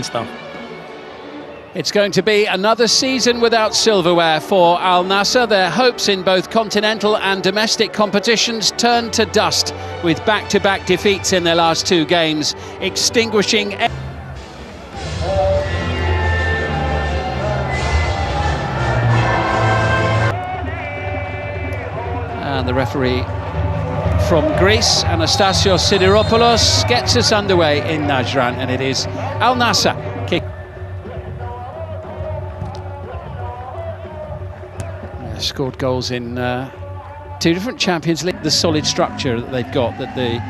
stuff. It's going to be another season without silverware for Al Nassr. Their hopes in both continental and domestic competitions turned to dust with back-to-back defeats in their last two games, extinguishing... And the referee from Greece, Anastasios Sidiropoulos, gets us underway in Najran, and it is Al Nassr kick. Scored goals in two different Champions League. The solid structure that they've got, that the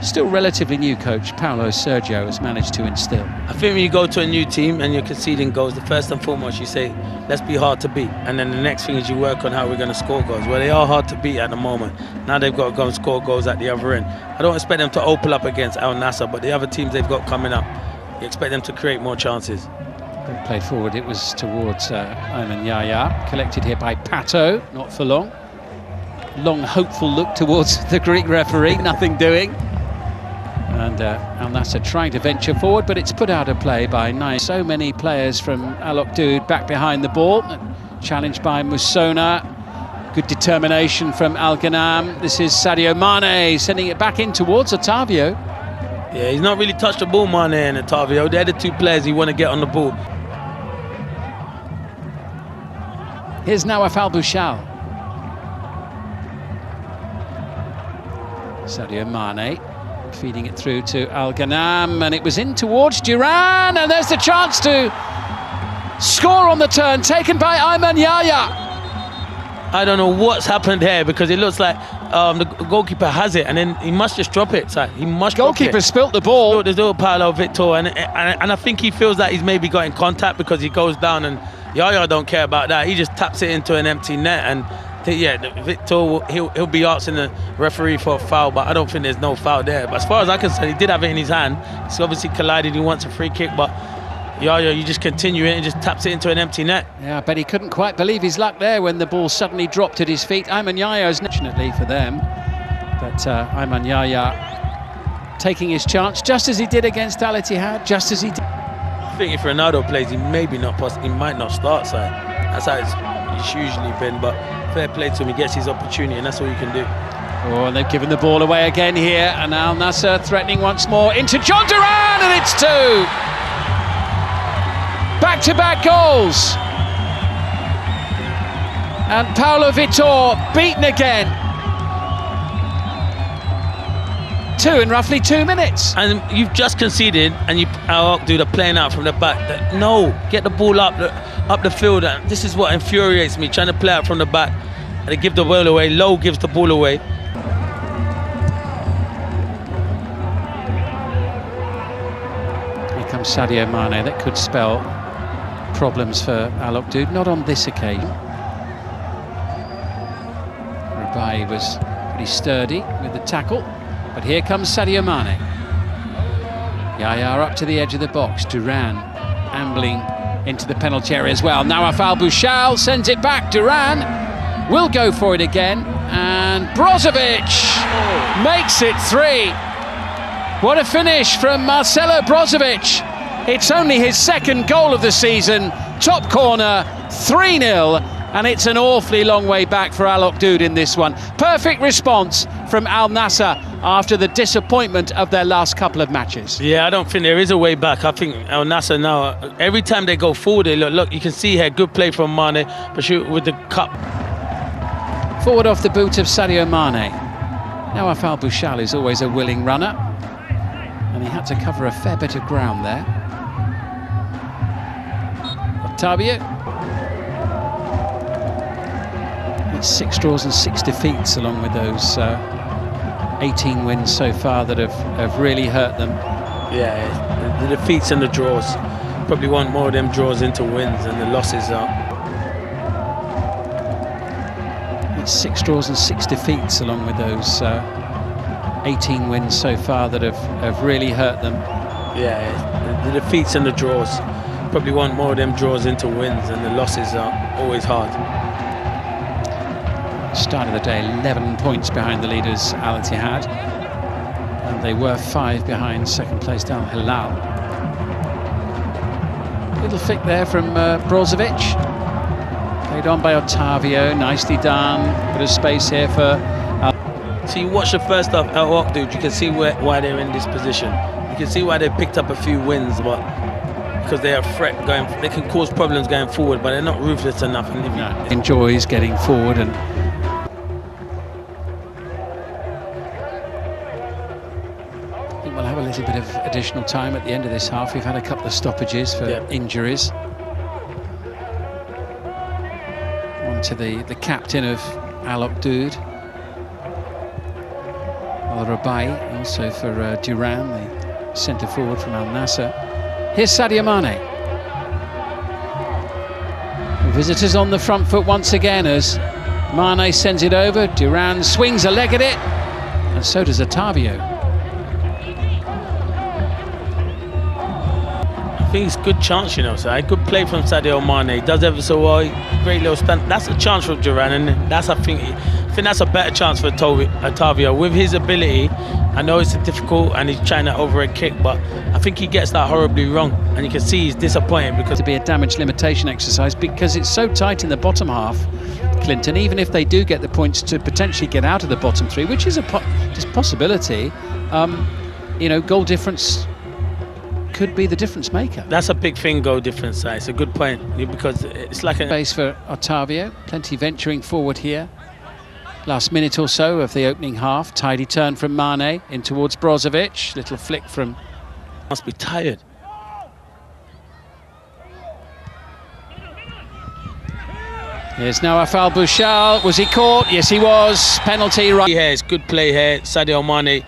still relatively new coach Paulo Sergio has managed to instill. I think when you go to a new team and you're conceding goals, the first and foremost you say, let's be hard to beat, and then the next thing is you work on how we're going to score goals. Well, they are hard to beat at the moment. Now they've got to go and score goals at the other end. I don't expect them to open up against Al Nassr, but the other teams they've got coming up, you expect them to create more chances. Great play forward, it was towards Ayman Yahya, collected here by Pato, not for long. Long hopeful look towards the Greek referee, nothing doing. And Al Nassr trying to venture forward, but it's put out of play by nice. So many players from Akhdoud back behind the ball, challenged by Musona. Good determination from Al Ghanam. This is Sadio Mane sending it back in towards Otavio. Yeah, he's not really touched the ball, Mane and Otavio. They're the two players you want to get on the ball. Here's Nawaf Al-Bouchal. Sadio Mane feeding it through to Al Ghanam, and it was in towards Duran, and there's the chance to score on the turn, taken by Ayman Yahya. I don't know what's happened here, because it looks like the goalkeeper has it, and then he must just drop it. So he must. Goalkeeper spilt the ball. There's little Paulo Victor, and I think he feels that he's maybe got in contact, because he goes down, and Yahya don't care about that. He just taps it into an empty net, and yeah, Victor, he'll be asking the referee for a foul, but I don't think there's no foul there. But as far as I can say, he did have it in his hand. He's obviously collided, he wants a free kick, but Yahya, you just continue it and just taps it into an empty net. Yeah, but he couldn't quite believe his luck there when the ball suddenly dropped at his feet. Ayman Yahya is fortunately for them, but Ayman Yahya taking his chance, just as he did against Al Ittihad, just as he did. I think if Ronaldo plays, he might not start, so that's how it's usually been, but fair play to him, he gets his opportunity, and that's all you can do. Oh, and they've given the ball away again here, and Al Nassr threatening once more into John Duran, and it's two! Back-to-back goals! And Paulo Victor beaten again. Two in roughly 2 minutes. And you've just conceded, and Akhdoud are playing out from the back. No, get the ball up the field. And this is what infuriates me, trying to play out from the back. And they give the ball away. Low gives the ball away. Here comes Sadio Mane. That could spell problems for Akhdoud. Not on this occasion. Rubai was pretty sturdy with the tackle. But here comes Sadio Mane. Yahya up to the edge of the box. Duran ambling into the penalty area as well. Nawaf Al-Bouchal sends it back. Duran will go for it again. And Brozovic makes it 3. What a finish from Marcelo Brozovic. It's only his second goal of the season. Top corner, 3-0. And it's an awfully long way back for Akhdoud in this one. Perfect response from Al Nassr after the disappointment of their last couple of matches. Yeah, I don't think there is a way back. I think Al Nassr now, every time they go forward, they look, you can see here, good play from Mane, but shoot with the cup. Forward off the boot of Sadio Mane. Nawaf Al-Bouchal is always a willing runner, and he had to cover a fair bit of ground there. Otavio. It's 6 draws and 6 defeats, along with those 18 wins so far that have really hurt them. Yeah, the defeats and the draws. Probably want more of them draws into wins, and the losses are. It's 6 draws and 6 defeats, along with those 18 wins so far that have really hurt them. Yeah, the defeats and the draws. Probably want more of them draws into wins, and the losses are always hard. Start of the day, 11 points behind the leaders Al Ittihad, and they were 5 behind second placed Al Hilal. Little flick there from Brozovic. Played on by Ottavio, nicely done. Bit of space here for... So you watch the first half, Akhdoud, you can see why they're in this position. You can see why they picked up a few wins, but because they're a threat going, they can cause problems going forward, but they're not ruthless enough. And enjoys getting forward and I think we'll have a little bit of additional time at the end of this half. We've had a couple of stoppages for injuries. On to the captain of Akhdoud, Al-Rabai, also for Duran, the centre forward from Al Nassr. Here's Sadio Mane. Visitors on the front foot once again as Mane sends it over. Duran swings a leg at it, and so does Ottavio. I think it's a good chance, you know, so a good play from Sadio Mane. He does ever so well, great little stunt. That's a chance for Duran, and that's, I think that's a better chance for Ottavio. With his ability, I know it's difficult and he's trying to overhead kick, but I think he gets that horribly wrong, and you can see he's disappointed because... To be a damage limitation exercise because it's so tight in the bottom half, Clinton, even if they do get the points to potentially get out of the bottom three, which is a possibility, you know, goal difference could be the difference maker. That's a big thing, goal difference. It's a good point because it's like a... Space for Ottavio, plenty venturing forward here. Last minute or so of the opening half, tidy turn from Mane in towards Brozovic, little flick from... Must be tired. Here's Nawaf Al-Bouchal. Was he caught? Yes, he was. Penalty right here. It's good play here. Sadio Mane,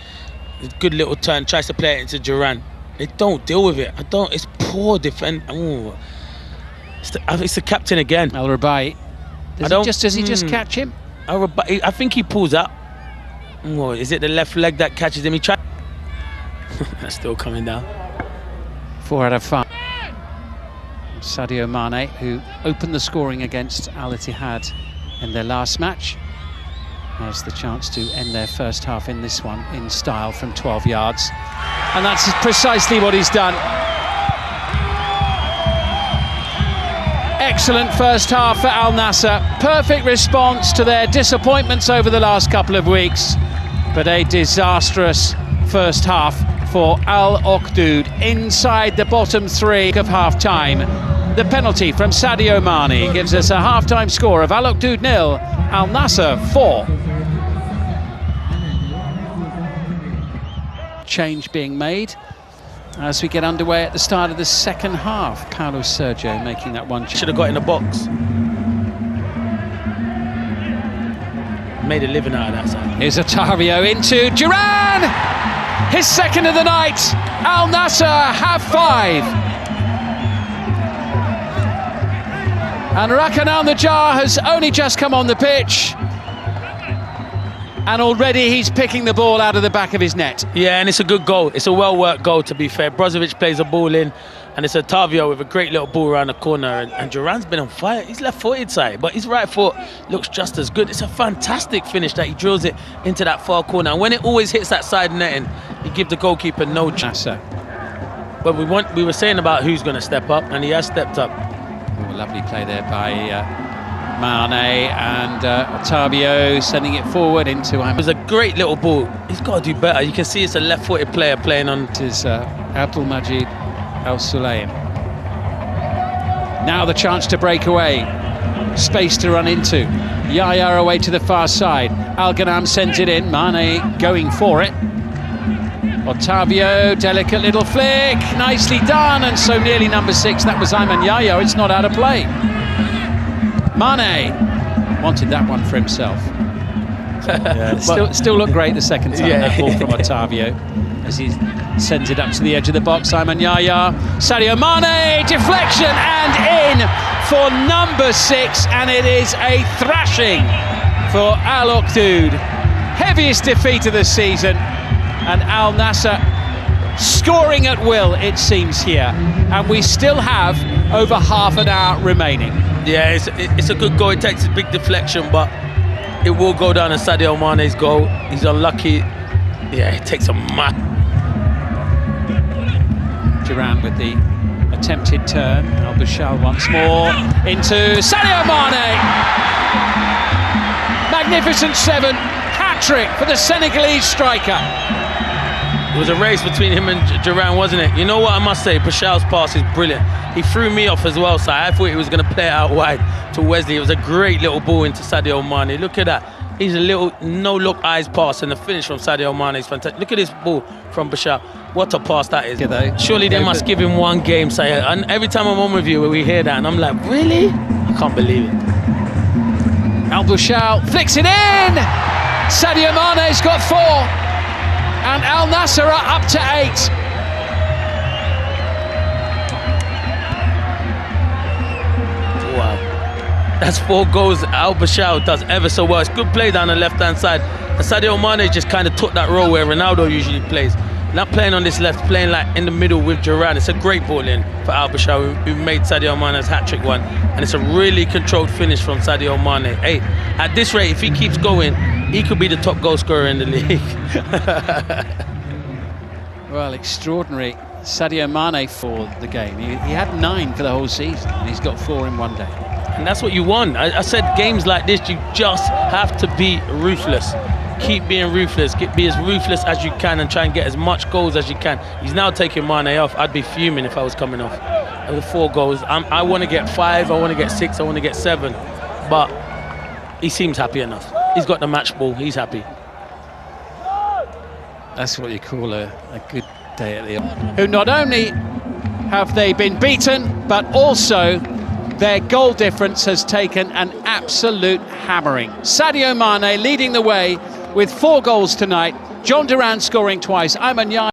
good little turn, tries to play it into Duran. They don't deal with it. It's poor defense. It's the captain again. Al-Rabai. Does he just catch him? I think he pulls up. Oh, is it the left leg that catches him? He tried. That's still coming down. 4 out of 5. Sadio Mane, who opened the scoring against Al Ittihad in their last match, has the chance to end their first half in this one in style from 12 yards. And that's precisely what he's done. Excellent first half for Al Nassr. Perfect response to their disappointments over the last couple of weeks. But a disastrous first half for Al Akhdoud inside the bottom three of half-time. The penalty from Sadio Mane gives us a half-time score of Al Akhdoud 0, Al Nassr 4. Change being made as we get underway at the start of the second half. Paulo Sergio making that one. Should have got in the box. Made a living out of that side. Here's Ottavio into Duran! His second of the night. Al Nassr have 5. And Rakan Al-Najjar has only just come on the pitch. And already he's picking the ball out of the back of his net. Yeah, and it's a good goal. It's a well-worked goal, to be fair. Brozovic plays a ball in, and it's Ottavio with a great little ball around the corner. And Duran's been on fire. He's left-footed side, but his right foot looks just as good. It's a fantastic finish that he drills it into that far corner. And when it always hits that side netting, he gives the goalkeeper no chance. But we were saying about who's going to step up, and he has stepped up. Oh, lovely play there by Mane, and Ottavio sending it forward into... It was a great little ball. He's got to do better. You can see it's a left-footed player playing on... It is Abdelmajid Al-Sulaim. Now the chance to break away. Space to run into. Yaya away to the far side. Al-Ghanam sends it in. Mane going for it. Ottavio, delicate little flick. Nicely done, and so nearly number 6. That was Ayman Yaya. It's not out of play. Mane wanted that one for himself. Still looked great the second time, that ball from Ottavio, as he sends it up to the edge of the box. Ayman Yaya, Sadio Mane, deflection and in for number 6, and it is a thrashing for Al Akhdoud. Heaviest defeat of the season, and Al Nassr scoring at will, it seems here, and we still have over half an hour remaining. Yeah, it's a good goal. It takes a big deflection, but it will go down as Sadio Mane's goal. He's unlucky. Yeah, it takes a mad. Duran with the attempt. attempted turn. Al-Bashal once more into Sadio Mane. Magnificent 7, hat-trick for the Senegalese striker. It was a race between him and Duran, wasn't it? You know what I must say, Bashal's pass is brilliant. He threw me off as well, so I thought he was going to play it out wide to Wesley. It was a great little ball into Sadio Mane. Look at that. He's a little no-look eyes pass, and the finish from Sadio Mane is fantastic. Look at this ball from Bashal. What a pass that is. Surely they must give him one game, Sadio. And every time I'm on with you, we hear that, and I'm like, really? I can't believe it. Al-Bashal flicks it in! Sadio Mane's got 4. And Al Nassr are up to 8. Wow. That's 4 goals Al-Bashal does ever so well. It's good play down the left-hand side. And Sadio Mane just kind of took that role where Ronaldo usually plays. Not playing on this left, playing like in the middle with Duran. It's a great ball in for Al-Bashal, who made Sadio Mane's hat-trick one. And it's a really controlled finish from Sadio Mane. Hey, at this rate, if he keeps going, he could be the top goal scorer in the league. Well, extraordinary. Sadio Mane for the game. He had 9 for the whole season, and he's got 4 in one day. And that's what you want. I said games like this, you just have to be ruthless. Keep being ruthless. Be as ruthless as you can and try and get as much goals as you can. He's now taking Mane off. I'd be fuming if I was coming off. With 4 goals, I want to get 5, I want to get 6, I want to get 7. But he seems happy enough. He's got the match ball, he's happy. That's what you call a good day at the... Who not only have they been beaten, but also their goal difference has taken an absolute hammering. Sadio Mane leading the way with 4 goals tonight. John Duran scoring twice. Ayman